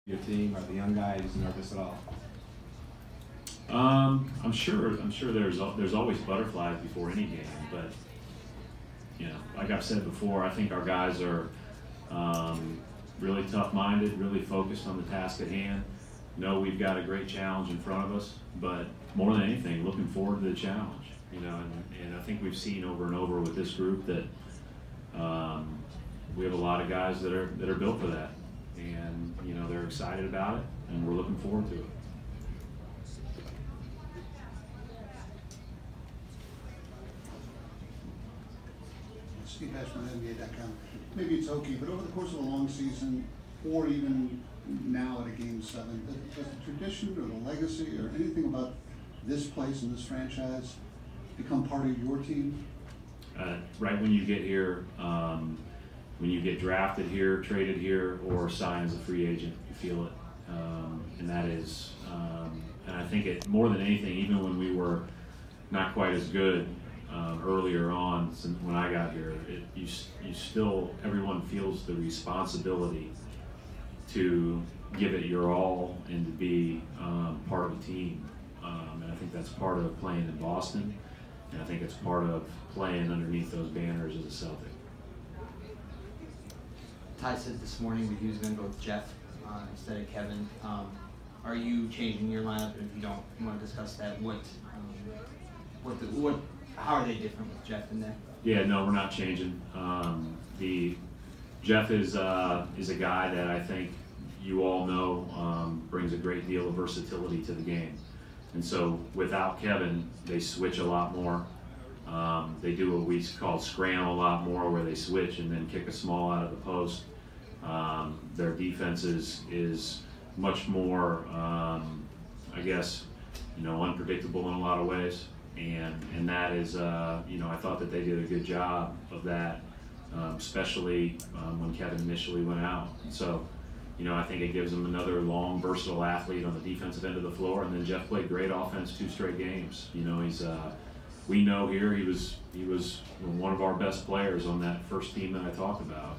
Your team, are the young guys nervous at all? I'm sure there's always butterflies before any game, but like I've said before, I think our guys are really tough-minded, really focused on the task at hand. Know we've got a great challenge in front of us, but more than anything, looking forward to the challenge. And I think we've seen over and over with this group that we have a lot of guys that are built for that, and they're excited about it, and we're looking forward to it. Steve Hatch from NBA.com. Maybe it's okay, but over the course of a long season, or even now at a Game 7, does the tradition or the legacy or anything about this place and this franchise become part of your team? Right when you get here, when you get drafted here, traded here, or signed as a free agent, you feel it. And that is, and I think it more than anything, even when we were not quite as good earlier on, when I got here, you still, everyone feels the responsibility to give it your all and to be part of a team. And I think that's part of playing in Boston, and I think it's part of playing underneath those banners as a Celtic. Ty said this morning that he was going to go with Jeff instead of Kevin. Are you changing your lineup? And if you don't, you want to discuss that. How are they different with Jeff in there? Yeah, no, we're not changing. Jeff is a guy that I think you all know brings a great deal of versatility to the game. And so without Kevin, they switch a lot more. They do what we call scram a lot more, where they switch and then kick a small out of the post. Their defense is much more, I guess, unpredictable in a lot of ways. And that is, I thought that they did a good job of that, especially when Kevin initially went out. And so, I think it gives them another long, versatile athlete on the defensive end of the floor. And then Jeff played great offense 2 straight games. We know here he was one of our best players on that first team that I talked about,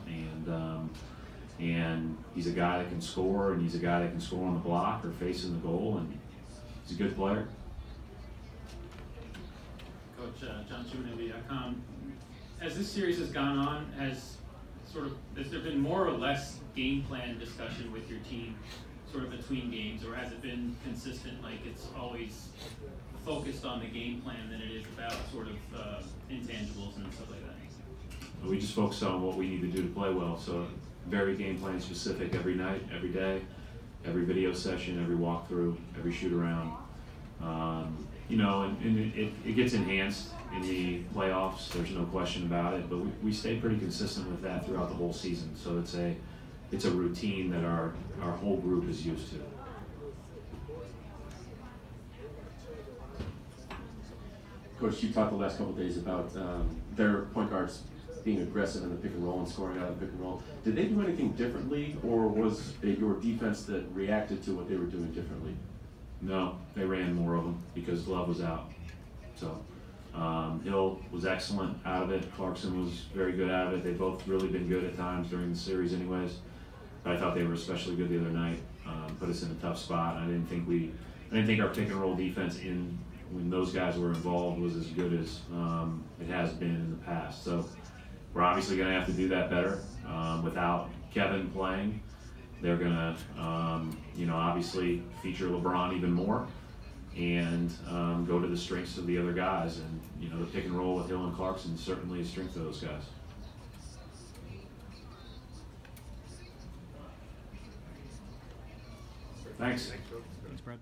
and he's a guy that can score, and he's a guy that can score on the block or facing the goal, and he's a good player. Coach John Schumann, NBA.com. As this series has gone on, has there been more or less game plan discussion with your team, sort of between games, or has it been consistent? Like it's always focused on the game plan than it is about sort of intangibles and stuff like that? We just focus on what we need to do to play well. So very game plan specific every night, every day, every video session, every walkthrough, every shoot around. And it gets enhanced in the playoffs. There's no question about it. But we stay pretty consistent with that throughout the whole season. So it's a routine that our whole group is used to. Coach, you talked the last couple of days about their point guards being aggressive in the pick and roll and scoring out of the pick and roll. Did they do anything differently, or was it your defense that reacted to what they were doing differently? No, they ran more of them because Love was out. So Hill was excellent out of it. Clarkson was very good out of it. They've both really been good at times during the series anyways. But I thought they were especially good the other night. Put us in a tough spot. I didn't think our pick and roll defense when those guys were involved was as good as it has been in the past. So we're obviously going to have to do that better. Without Kevin playing, they're going to, obviously feature LeBron even more and go to the strengths of the other guys. And, the pick and roll with Hill and Clarkson is certainly a strength of those guys. Thanks. Thanks, Brad.